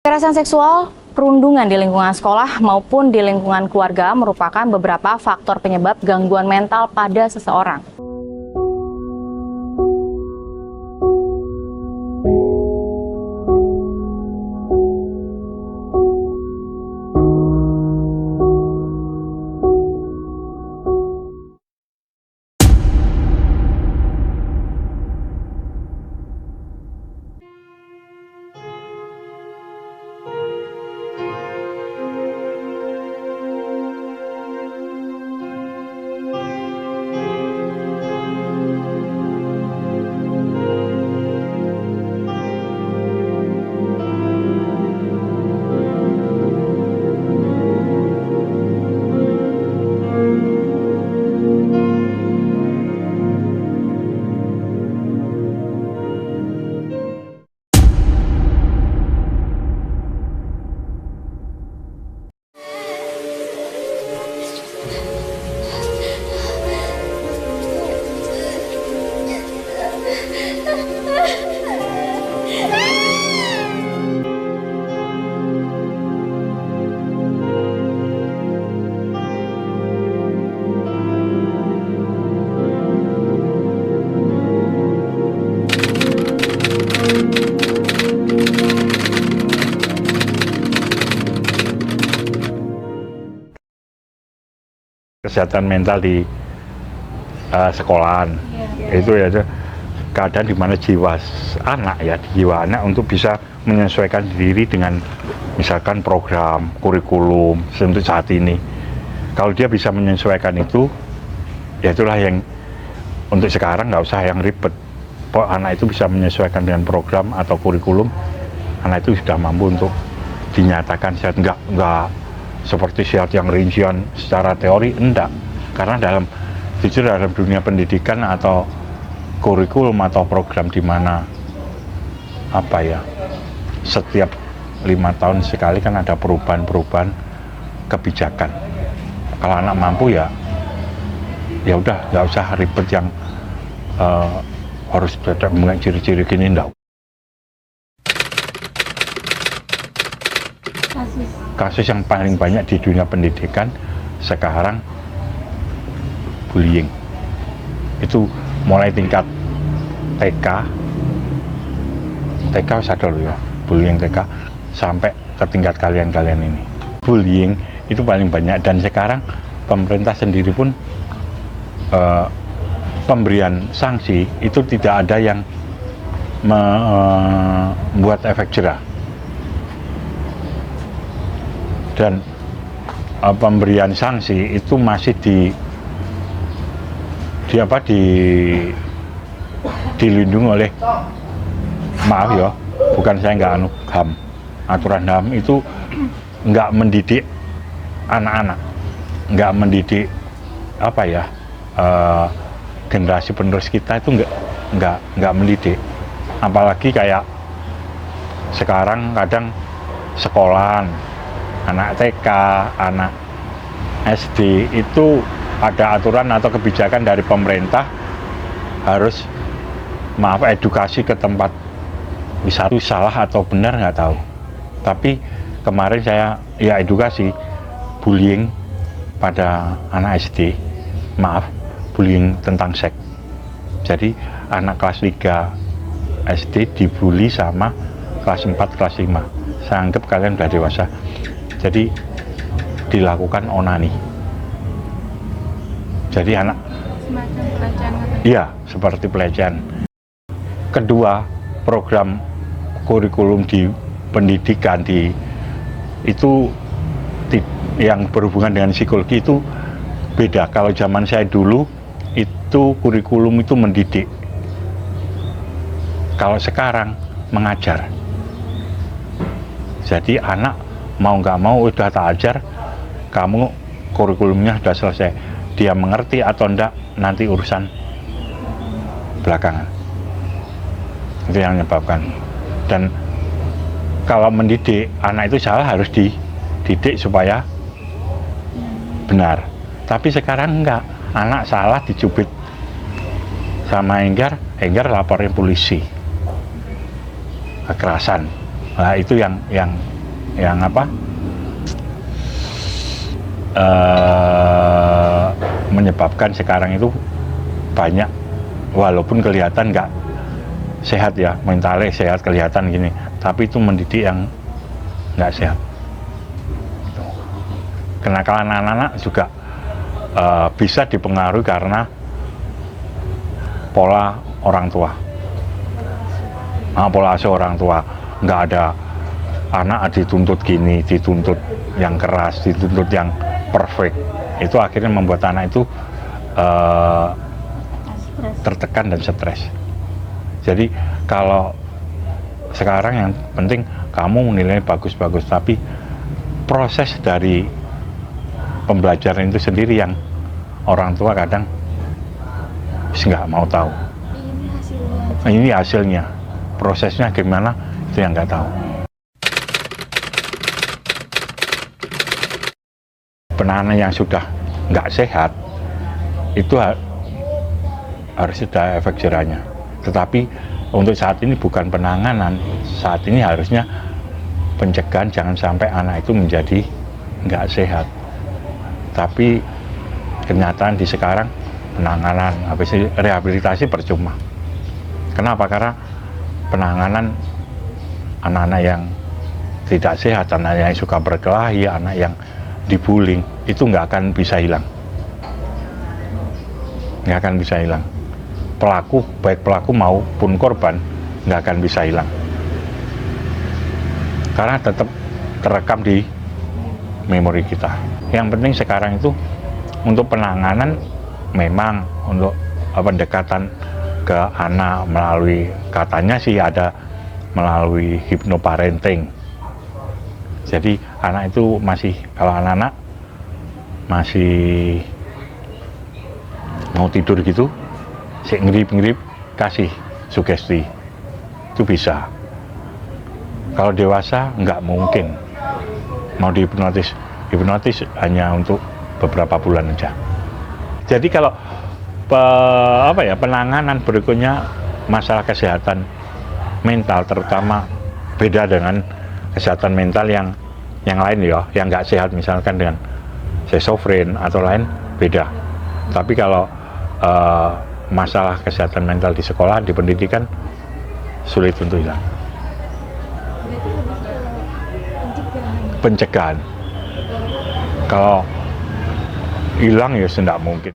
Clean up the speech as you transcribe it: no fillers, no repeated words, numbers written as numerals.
Kekerasan seksual, perundungan di lingkungan sekolah maupun di lingkungan keluarga merupakan beberapa faktor penyebab gangguan mental pada seseorang. Kesehatan mental di sekolahan itu ya keadaan di mana jiwa anak untuk bisa menyesuaikan diri dengan misalkan program kurikulum untuk saat ini. Kalau dia bisa menyesuaikan itu, ya itulah yang untuk sekarang nggak usah yang ribet. Anak itu bisa menyesuaikan dengan program atau kurikulum, anak itu sudah mampu untuk dinyatakan sehat. Nggak seperti sehat yang rincian secara teori, enggak. Karena dalam dunia pendidikan atau kurikulum atau program di mana setiap 5 tahun sekali kan ada perubahan kebijakan. Kalau anak mampu ya udah, nggak usah ribet yang harus dengan ciri-ciri gini, enggak. Kasus yang paling banyak di dunia pendidikan sekarang bullying. Itu mulai tingkat TK sadar ya, bullying TK sampai ke tingkat kalian ini. Bullying itu paling banyak, dan sekarang pemerintah sendiri pun pemberian sanksi itu tidak ada yang membuat efek jerah. Dan pemberian sanksi itu masih dilindungi oleh, maaf ya, bukan saya nggak HAM. Aturan HAM itu nggak mendidik anak-anak, nggak mendidik generasi penerus kita itu nggak mendidik. Apalagi kayak sekarang kadang sekolahan, anak TK, anak SD itu ada aturan atau kebijakan dari pemerintah harus edukasi ke tempat wisata. Salah atau benar nggak tahu, tapi kemarin saya edukasi bullying pada anak SD, bullying tentang seks. Jadi anak kelas 3 SD dibully sama kelas 4, kelas 5. Saya anggap kalian udah dewasa. Jadi dilakukan onani. Jadi anak semacam pelecehan. Iya, seperti pelecehan. Kedua, program kurikulum di pendidikan itu yang berhubungan dengan psikologi itu beda. Kalau zaman saya dulu itu kurikulum itu mendidik. Kalau sekarang mengajar. Jadi anak mau nggak mau udah tak ajar, kamu kurikulumnya sudah selesai. Dia mengerti atau enggak nanti urusan belakangan. Itu yang menyebabkan. Dan kalau mendidik anak itu salah, harus dididik supaya benar. Tapi sekarang enggak, anak salah dicubit sama Enggar laporin polisi, kekerasan. Nah itu yang yang menyebabkan sekarang itu banyak, walaupun kelihatan nggak sehat ya, mentalnya sehat kelihatan gini, tapi itu mendidik yang nggak sehat. Kenakalan anak-anak juga bisa dipengaruhi karena pola orang tua, pola asuh orang tua. Nggak ada anak dituntut gini, dituntut yang keras, dituntut yang perfect. Itu akhirnya membuat anak itu tertekan dan stres. Jadi kalau sekarang yang penting kamu nilai bagus-bagus, tapi proses dari pembelajaran itu sendiri yang orang tua kadang nggak mau tahu. Ini hasilnya, prosesnya gimana itu yang nggak tahu. Penanganan yang sudah nggak sehat itu harus ada efek jerahnya. Tetapi untuk saat ini bukan penanganan, saat ini harusnya pencegahan, jangan sampai anak itu menjadi nggak sehat. Tapi kenyataan di sekarang penanganan, habis rehabilitasi percuma. Kenapa? Karena penanganan anak-anak yang tidak sehat, anak yang suka berkelahi, anak yang dibullying, itu nggak akan bisa hilang. Nggak akan bisa hilang. Pelaku, baik pelaku maupun korban, nggak akan bisa hilang. Karena tetap terekam di memori kita. Yang penting sekarang itu untuk penanganan, memang untuk pendekatan ke anak melalui, katanya sih ada melalui hypnoparenting. Jadi anak itu masih, kalau anak-anak masih mau tidur gitu, si ngerip-ngerip, kasih sugesti, itu bisa. Kalau dewasa nggak mungkin mau dihipnotis, hipnotis hanya untuk beberapa bulan aja. Jadi kalau penanganan berikutnya masalah kesehatan mental, terutama beda dengan kesehatan mental yang lain ya, yang nggak sehat, misalkan dengan schizofren atau lain, beda. Tapi kalau masalah kesehatan mental di sekolah, di pendidikan, sulit untuk hilang. Pencegahan. Kalau hilang ya tidak mungkin.